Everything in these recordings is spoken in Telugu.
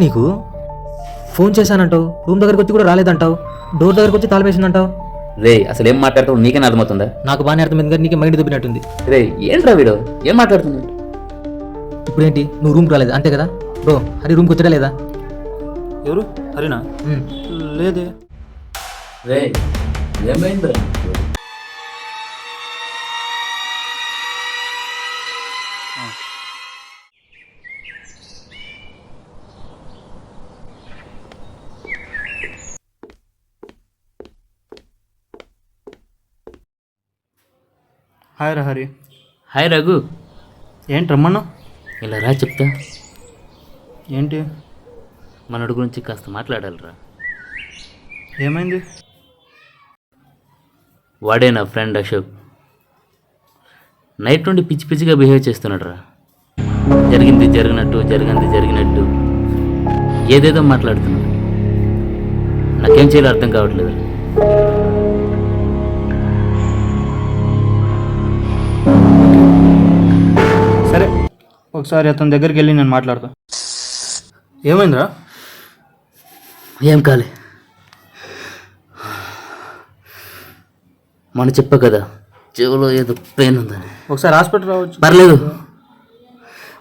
నీకు ఫోన్ చేశానంటావు, రూమ్ దగ్గరకు వచ్చి కూడా రాలేదంటావు, డోర్ దగ్గరకు వచ్చి తాళపేసిందంటావు. రే అసలు ఏం మాట్లాడుతావు నీకేనా అర్థమవుతుందా? నాకు బాగానే అర్థమైంది కానీ నీకు మైండ్ దొబ్బినట్టుంది. రే ఏంట్రా వీడు ఏం మాట్లాడుతున్నాడు? ఇప్పుడేంటి నువ్వు రూమ్కి రాలేదు అంతే కదా బ్రో? హరి రూమ్కి వచ్చాడా లేదా? ఎవరు? హరినా? లేదే. రే ఏమైందిరా? హాయ్ రా హరి. హాయ్ రఘు. ఏంటి రమ్మన్నా? ఇలా రా చెప్తా. ఏంటి? మనోడి గురించి కాస్త మాట్లాడాలిరా. ఏమైంది? వాడే నా ఫ్రెండ్ అశోక్. నైట్ నుండి పిచ్చి పిచ్చిగా బిహేవ్ చేస్తున్నాడు రా. జరిగింది జరిగినట్టు ఏదేదో మాట్లాడుతున్నాడు. నాకేం చేయాలో అర్థం కావట్లేదు. సరే ఒకసారి అతని దగ్గరికి వెళ్ళి నేను మాట్లాడతా. ఏమైందిరా? ఏం కాలే. మనం చెప్పా కదా చెవులో ఏదో పెయిన్ ఉందని. ఒకసారి హాస్పిటల్ రావచ్చు. పర్లేదు,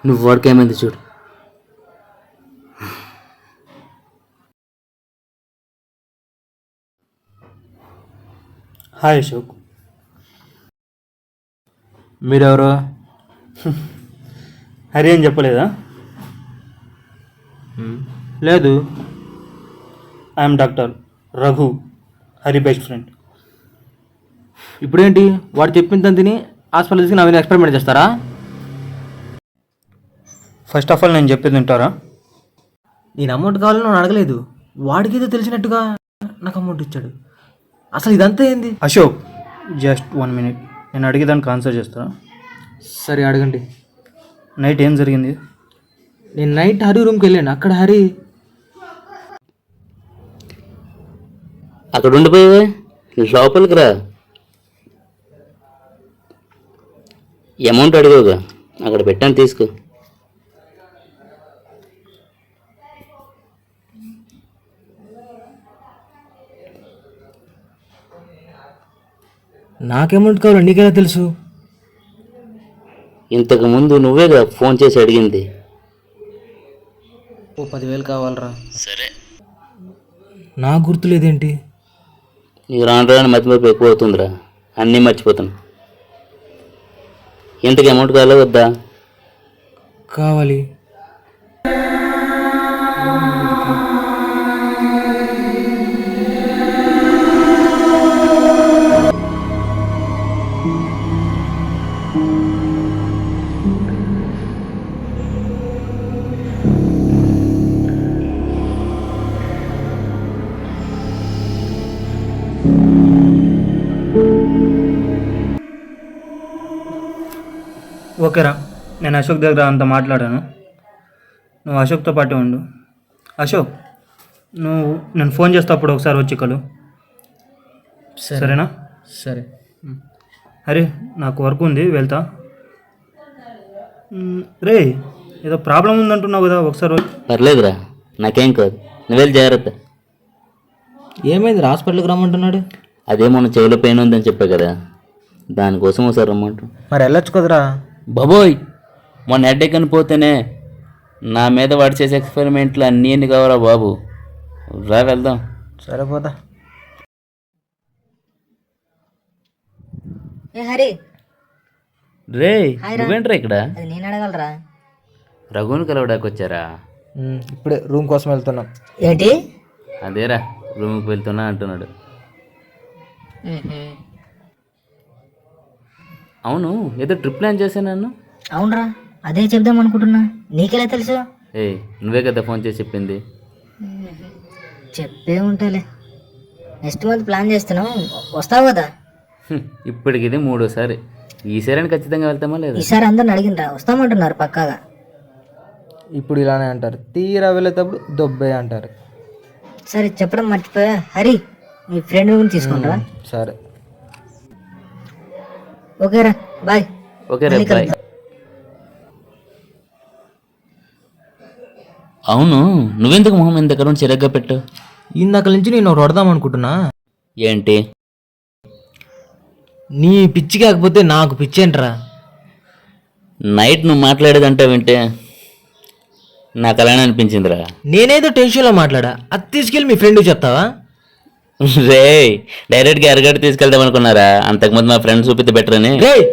నువ్వు వాడికి ఏమైంది చూడు. హాయ్ అశోక్. మీరెవరు? హరి అని చెప్పలేదా? లేదు, I'm doctor Raghu, Hari best friend. ఇప్పుడేంటి వాడు చెప్పిందని తిని హాస్పిటల్ తీసుకుని అవన్నీ ఎక్స్పెరిమెంట్ చేస్తారా? ఫస్ట్ ఆఫ్ ఆల్ నేను చెప్పేది వింటారా? నేను అమౌంట్ కావాలని నేను అడగలేదు, వాడికి ఏదో తెలిసినట్టుగా నాకు అమౌంట్ ఇచ్చాడు. అసలు ఇదంతా ఏంది? అశోక్ జస్ట్ 1 minute, నేను అడిగేదానికి ఆన్సర్ చేస్తారా? సరే అడగండి. నైట్ ఏం జరిగింది? నేను నైట్ హరి రూమ్కి వెళ్ళాను. అక్కడ హరి అక్కడ ఉండిపోయావే, లోపలికి రా. అమౌంట్ అడిగోగా, అక్కడ పెట్టాను తీసుకో. నాకు అమౌంట్ కావాలి, నీకెలా తెలుసు? ఇంతకుముందు నువ్వేగా ఫోన్ చేసి అడిగింది. ఓ 10,000 కావాలరా. సరే, నాకు గుర్తులేదేంటి? నీకు రాను మతిమరుపు ఎక్కువ అవుతుందిరా, అన్నీ మర్చిపోతాను. ఇంతకు అమౌంట్ కావాలా వద్దా? కావాలి. ఓకేరా, నేను అశోక్ దగ్గర అంత మాట్లాడాను. నువ్వు అశోక్తో పాటు ఉండు. అశోక్, నువ్వు నేను ఫోన్ చేసేటప్పుడు ఒకసారి వచ్చి కలు. సరేనా? సరే. అరే నాకు వర్క్ ఉంది, వెళ్తా. రే ఏదో ప్రాబ్లం ఉందంటున్నావు కదా, ఒకసారి పర్లేదురా, నాకేం కాదు, నువ్వు జాగ్రత్త. ఏమైంది? హాస్పిటల్కి రమ్మంటున్నాడు. అదే మొన్న చెవిలో పెయిన్ ఉందని చెప్పా కదా, దానికోసం ఒకసారి రమ్మంటు. మరి వెళ్ళొచ్చు కదరా? బాబోయ్, మొన్న హెడ్ఏక్ అని పోతేనే నా మీద వాడు చేసే ఎక్స్పెరిమెంట్లు అన్నీ కావాలా బాబు. రా వెళ్దాం. సరిపోదా? ఏ హరి, రే నువ్వేంట్రా ఇక్కడ? అది నేను అడగలరా? రఘుని కలవడానికి వచ్చారా? ఇప్పుడే రూమ్ కోసం వెళ్తున్నాం. ఏంటి? అదేరా, రూమ్కి వెళ్తున్నా అంటున్నాడు. అవును, ఏదో ట్రిప్ ప్లాన్ చేశాను. అవునరా, అదే చెప్దాం అనుకుంటున్నా. నీకెలా తెలుసు? ఏ నువ్వే కదా ఫోన్ చేసి చెప్పింది. చెప్పే ఉంటాలే. నెక్స్ట్ మంత్ ప్లాన్ చేస్తున్నాం, వస్తావు కదా? ఇప్పటికి ఇది 3వ సారి. ఈసారి ఖచ్చితంగా వెళ్తామా లేదా? ఈసారి అందరిని అడిగినరా, వస్తామంటున్నారు పక్కాగా. ఇప్పుడు ఇలానే అంటారు, తీరా వెళ్ళేటప్పుడు దొబ్బే అంటారు. సరే చెప్పడం మర్చిపోయా. హరి, మీ ఫ్రెండ్ గురించి తీసుకుంటారా? సరే. ఓకేరా, బాయ్. ఓకే రే, బాయ్. అవును, నువ్వెందుకు మొహం ఇంత దగ్గర నుంచి చిరగ్గా పెట్టు? ఇందాక నుంచి నేను ఒకటి వడదాం అనుకుంటున్నా. ఏంటి? నీ పిచ్చి కాకపోతే నాకు పిచ్చేంట్రా. నైట్ నువ్వు మాట్లాడేదంటే వింటే నాకు అలానే అనిపించిందిరా. నేనేదో టెన్షన్లో మాట్లాడా, అది తీసుకెళ్ళి మీ ఫ్రెండ్కి చెప్తావా? రే, డైరెక్ట్గా ఎరగడ్డ తీసుకెళ్దాం అనుకున్నారా? అంతకుముందు మా ఫ్రెండ్స్ చూపితే బెటర్ అని. రేయ్,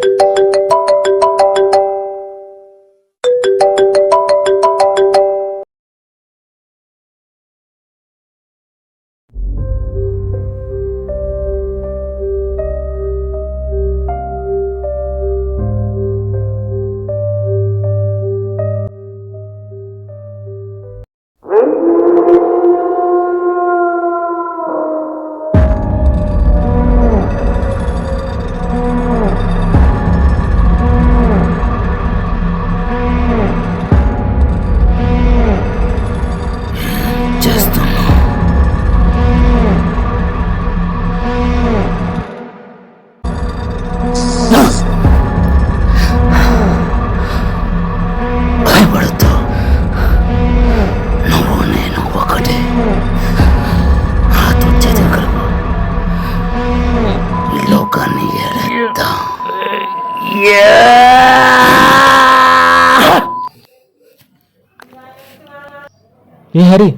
భయపడుతూ నువ్వు నేను ఒకటే. నాతో చదువు ఈ లోకాన్ని ఏలేద్దాం. ఏ హరి,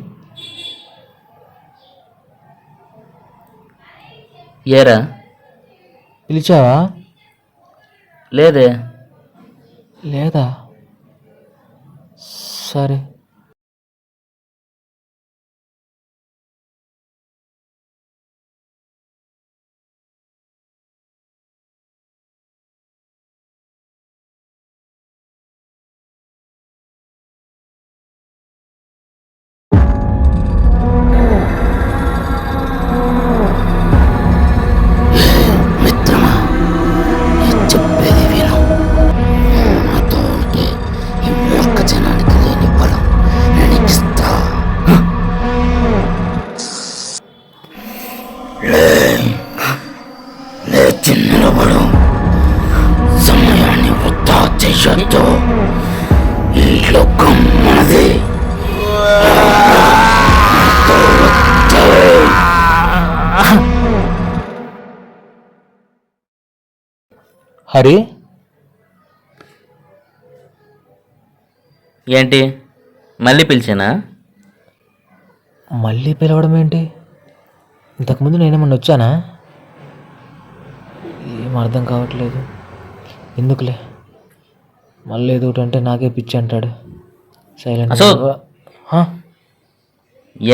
ఏరా? పిలిచావా? లేదే. లేదా? సరే. మిత్రమా, చెప్పేది విను. నాతో ఉంటే ఈ మూర్ఖ జనానికి లేని బలం నేను ఇస్తా. లేచి నిలబడు. సమయాన్ని వృధా చెయ్యొద్దు. ఈ లోకం మనది. హరి, ఏంటి మళ్ళీ పిలిచానా? మళ్ళీ పిలవడం ఏంటి? ఇంతకుముందు నేనేమన్నా వచ్చానా? ఏం అర్థం కావట్లేదు. ఎందుకులే, మళ్ళీ ఏదో ఒకటి అంటే నాకే పిచ్చి అంటాడు. సైలెంట్. అశోక్!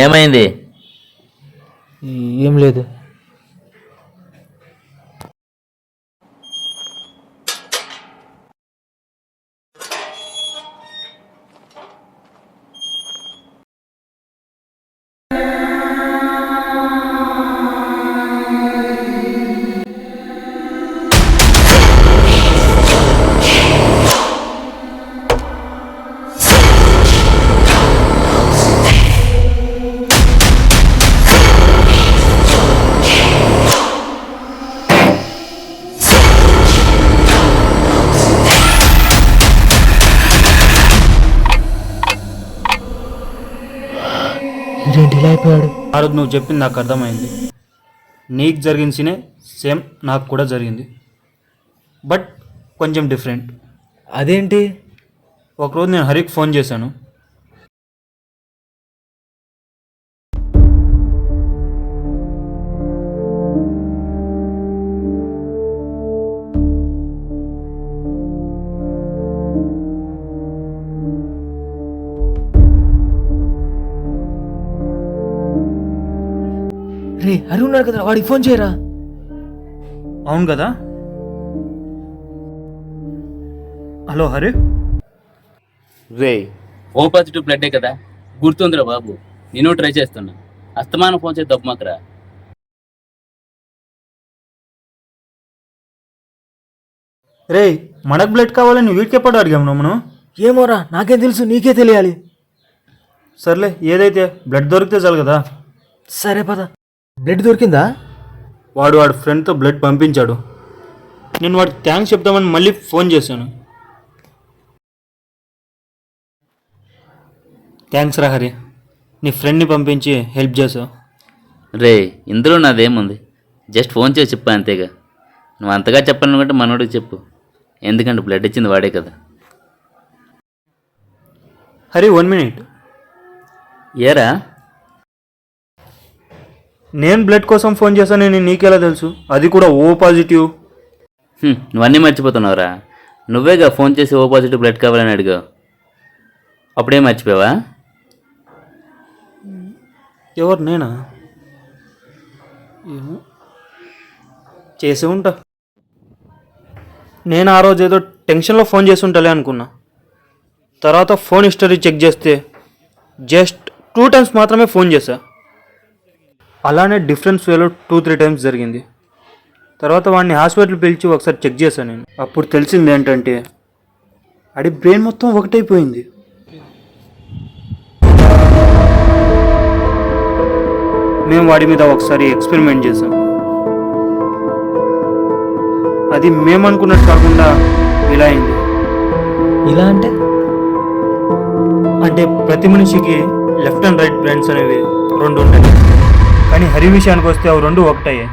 ఏమైంది? ఏం లేదు. ఇదేంటి ఇలా అయిపోయాడు? ఆ రోజు నువ్వు చెప్పింది నాకు అర్థమైంది. నీకు జరిగిన సీనే సేమ్ నాకు కూడా జరిగింది, బట్ కొంచెం డిఫరెంట్. అదేంటి? ఒకరోజు నేను హరికి ఫోన్ చేశాను. రే, హరి ఉన్నాడు కదా, వాడికి ఫోన్ చేయరా. అవును కదా. హలో హరి. రే, ఓ పాజిటివ్ బ్లడ్డే కదా, గుర్తుందిరా బాబు. నేను ట్రై చేస్తున్నా. అస్తమానం ఫోన్ చేసి తప్పు మాత్రా. రే, మనకు బ్లడ్ కావాలని వీడికి ఎప్పుడు అడిగాము మనం? ఏమోరా, నాకేం తెలుసు, నీకే తెలియాలి. సర్లే, ఏదైతే బ్లడ్ దొరికితే చాలు కదా. సరే పద. బ్లడ్ దొరికిందా? వాడు ఫ్రెండ్తో బ్లడ్ పంపించాడు. నేను వాడికి థ్యాంక్స్ చెప్తామని మళ్ళీ ఫోన్ చేశాను. థ్యాంక్స్ రా హరి, నీ ఫ్రెండ్ని పంపించి హెల్ప్ చేసావు. రే ఇందులో నాదేముంది, జస్ట్ ఫోన్ చేసి చెప్పా అంతేగా. నువ్వు అంతగా చెప్పాలనుకుంటే మనోడికి చెప్పు, ఎందుకంటే బ్లడ్ ఇచ్చింది వాడే కదా. హరి 1 minute. ఏరా నేను బ్లడ్ కోసం ఫోన్ చేశానని నీకెలా తెలుసు? అది కూడా ఓ పాజిటివ్. నువ్వన్నీ మర్చిపోతున్నావురా. నువ్వేగా ఫోన్ చేసి ఓ పాజిటివ్ బ్లడ్ కావాలని అడిగావు, అప్పుడేం మర్చిపోయావా? ఎవరు, నేనా? ఏమో, చేసి ఉంటా. నేను ఆ రోజు ఏదో టెన్షన్లో ఫోన్ చేసి ఉంటాలే అనుకున్నా. తర్వాత ఫోన్ హిస్టరీ చెక్ చేస్తే జస్ట్ 2 times మాత్రమే ఫోన్ చేశా. అలానే డిఫరెన్స్ వేలో 2-3 times జరిగింది. తర్వాత వాడిని హాస్పిటల్ పిలిచి ఒకసారి చెక్ చేశాను నేను. అప్పుడు తెలిసింది ఏంటంటే ఆడి బ్రెయిన్ మొత్తం ఒకటైపోయింది. మేము వాడి మీద ఒకసారి ఎక్స్పెరిమెంట్ చేసాం. అది మేము అనుకున్నట్టు కాకుండా ఇలా అయింది. ఇలా అంటే అంటే ప్రతి మనిషికి లెఫ్ట్ అండ్ రైట్ బ్రెయిన్స్ అనేవి 2 ఉంటాయి, కానీ హరి విషయానికి వస్తే అవి 2 ఒకటయ్యాయి.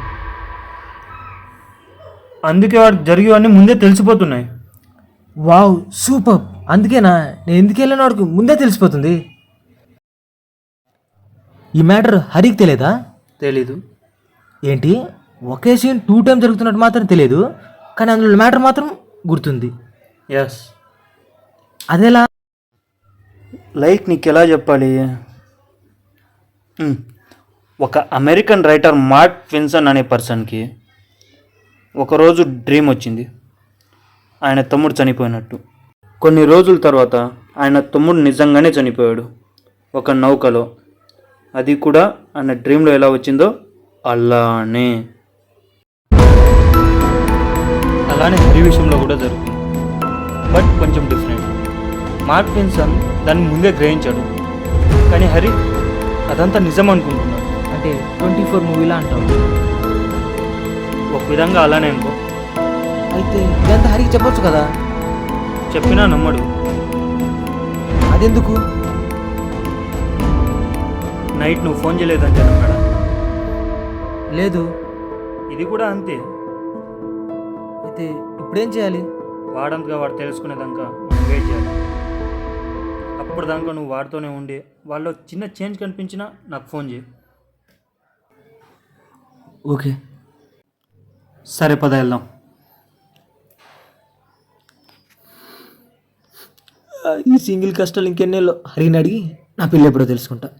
అందుకే వాడికి జరిగేవన్నీ ముందే తెలిసిపోతున్నాయి. Wow, super. అందుకేనా నేను ఎందుకు వెళ్ళిన వాడికి ముందే తెలిసిపోతుంది. ఈ మ్యాటర్ హరికి తెలియదా? తెలీదు. ఏంటి, ఒకే సీన్ 2 times జరుగుతున్నట్టు మాత్రం తెలియదు, కానీ అందులో మ్యాటర్ మాత్రం గుర్తుంది. ఎస్. అదేలా? లైక్ నీకు ఎలా చెప్పాలి, ఒక అమెరికన్ రైటర్ మార్క్ ట్విన్సన్ అనే పర్సన్కి ఒకరోజు డ్రీమ్ వచ్చింది ఆయన తమ్ముడు చనిపోయినట్టు. కొన్ని రోజుల తర్వాత ఆయన తమ్ముడు నిజంగానే చనిపోయాడు ఒక నౌకలో. అది కూడా ఆయన డ్రీమ్లో ఎలా వచ్చిందో అలానే హరి విషయంలో కూడా జరుగుతుంది, బట్ కొంచెం డిఫరెంట్. మార్క్ ట్విన్సన్ దాన్ని ముందే గ్రహించాడు, కానీ హరి అదంతా నిజం అనుకుంటున్నాడు. అంటే 24 మూవీలా అంటావు. ఒక విధంగా అలానే అనుకో. అయితే ఇదంతా హరికి చెప్పొచ్చు కదా. చెప్పినా నమ్మడు. అదెందుకు? నైట్ నువ్వు ఫోన్ చేయలేదంటే నమ్మడా? లేదు. ఇది కూడా అంతే. అయితే ఇప్పుడేం చేయాలి? వాడంతగా వాడు తెలుసుకునేదాకా మనం వెయిట్ చేయాలి. అప్పుడు దాకా నువ్వు వాడితోనే ఉండి వాళ్ళు చిన్న చేంజ్ కనిపించినా నాకు ఫోన్ చేయి. ఓకే, సరే పద వెళ్దాం. ఈ సింగిల్ కష్టాలు ఇంకెన్నేళ్ళు హరిని అడిగి నా పెళ్ళి ఎప్పుడో తెలుసుకుంటా.